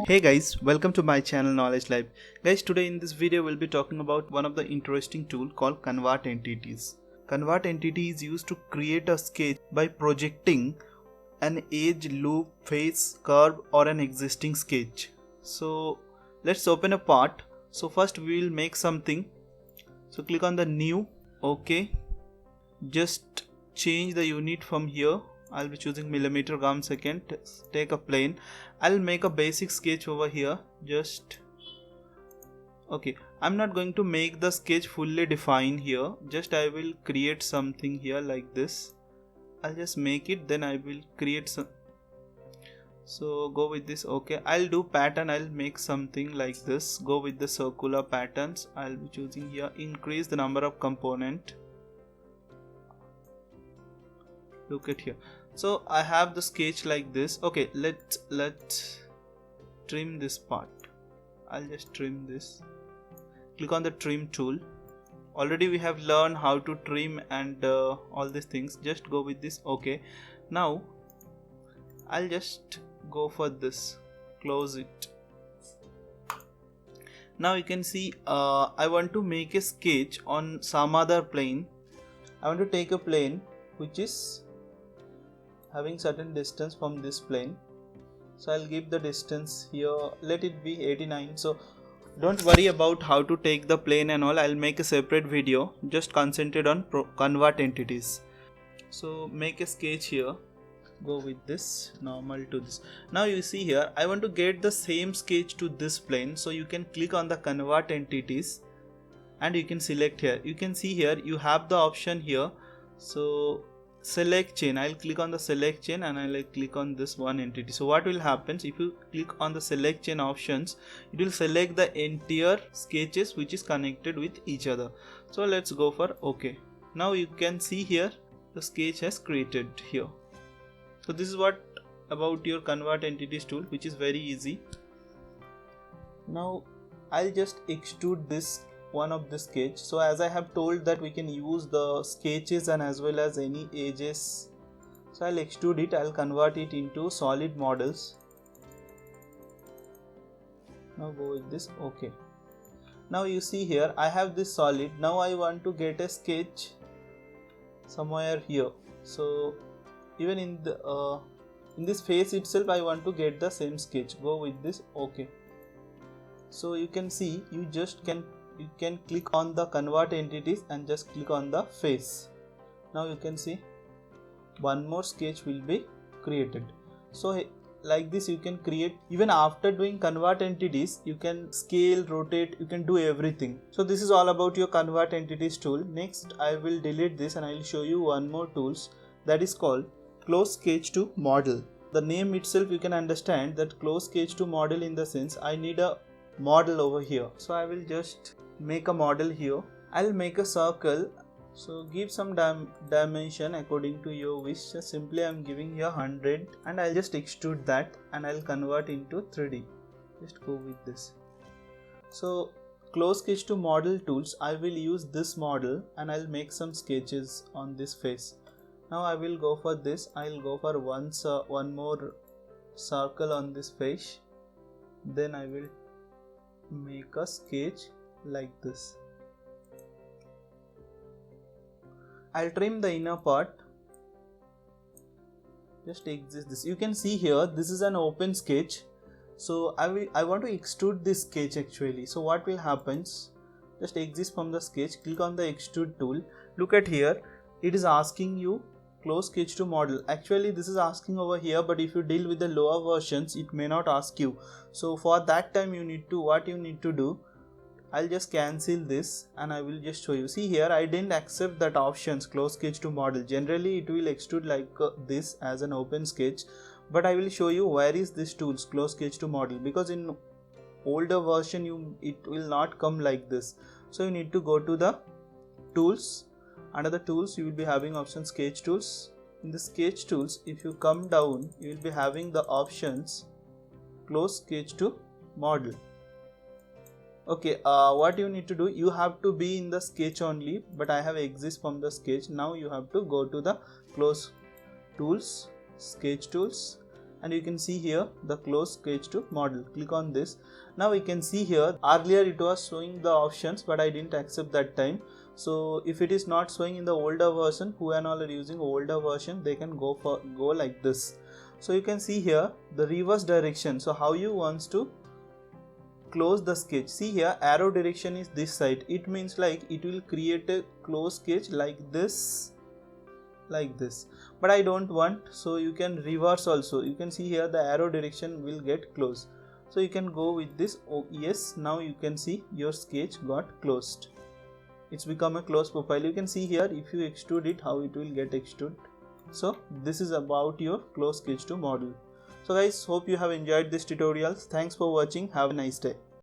Hey guys, welcome to my channel Knowledge Lab. Guys, today in this video we'll be talking about one of the interesting tool called Convert Entities. Convert Entity is used to create a sketch by projecting an edge, loop, face, curve or an existing sketch. So let's open a part. So first we will make something. So click on the new, OK. Just change the unit from here. I'll be choosing millimeter gram second. Take a plane. I'll make a basic sketch over here. Just okay. I'm not going to make the sketch fully defined here. Just I will create something here like this. I'll just make it, then I will create some. So go with this. Okay, I'll do pattern. I'll make something like this. Go with the circular patterns. I'll be choosing here. Increase the number of component. Look at here. So I have the sketch like this. Okay, let's trim this part. I'll just trim this. Click on the trim tool. Already we have learned how to trim and all these things. Just go with this. Okay, now I'll just go for this. Close it. Now you can see I want to make a sketch on some other plane. I want to take a plane which is having certain distance from this plane. So I'll give the distance here, let it be 89. So don't worry about how to take the plane and all. I'll make a separate video. Just concentrate on convert entities. So make a sketch here. Go with this normal to this. Now you see here I want to get the same sketch to this plane. So you can click on the convert entities and you can select here. You can see here you have the option here. So select chain. I'll click on the select chain and I'll click on this one entity. So what will happen if you click on the select chain options, it will select the entire sketches which is connected with each other. So let's go for OK. Now you can see here the sketch has created here. So this is what about your convert entities tool, which is very easy. Now I'll just extrude this one of the sketch. So as I have told that we can use the sketches and as well as any edges. So I'll extrude it. I'll convert it into solid models. Now go with this. Okay. Now you see here I have this solid. Now I want to get a sketch somewhere here. So even in the in this face itself I want to get the same sketch. Go with this. Okay. So you can see you can click on the convert entities and just click on the face. Now you can see one more sketch will be created. So like this you can create. Even after doing convert entities you can scale, rotate, you can do everything. So this is all about your convert entities tool. Next I will delete this and I will show you one more tools that is called close sketch to model. The name itself you can understand that close sketch to model, in the sense I need a model over here. So I will just make a model here. I'll make a circle. So give some dimension according to your wish. Just simply I'm giving here 100 and I'll just extrude that and I'll convert into 3D. Just go with this. So close sketch to model tools, I will use this model and I'll make some sketches on this face. Now I will go for this. I'll go for one more circle on this face. Then I will make a sketch like this. I'll trim the inner part. Just exist this. You can see here this is an open sketch. So I want to extrude this sketch actually. So what will happen? Just exist from the sketch. Click on the extrude tool. Look at here. It is asking you close sketch to model. Actually this is asking over here, but if you deal with the lower versions it may not ask you. So for that time you need to do, I'll just cancel this and I will just show you. See here I didn't accept that options close sketch to model. Generally it will extrude like this as an open sketch, but I will show you where is this tools close sketch to model, because in older version it will not come like this. So you need to go to the tools. Under the tools you will be having option sketch tools. In the sketch tools if you come down you will be having the options close sketch to model. Okay, what you need to do, you have to be in the sketch only, but I have exist from the sketch. Now you have to go to the close tools, sketch tools, and you can see here the close sketch to model. Click on this. Now we can see here, earlier it was showing the options but I didn't accept that time. So if it is not showing in the older version, who and all are using older version, they can go like this. So you can see here the reverse direction. So how you want to close the sketch. See here, arrow direction is this side. It means like it will create a close sketch like this, but I don't want, so you can reverse also. You can see here the arrow direction will get close, so you can go with this. Oh yes, now you can see your sketch got closed. It's become a closed profile. You can see here, if you extrude it, how it will get extruded. So this is about your close sketch to model. So guys, hope you have enjoyed this tutorial. Thanks for watching. Have a nice day.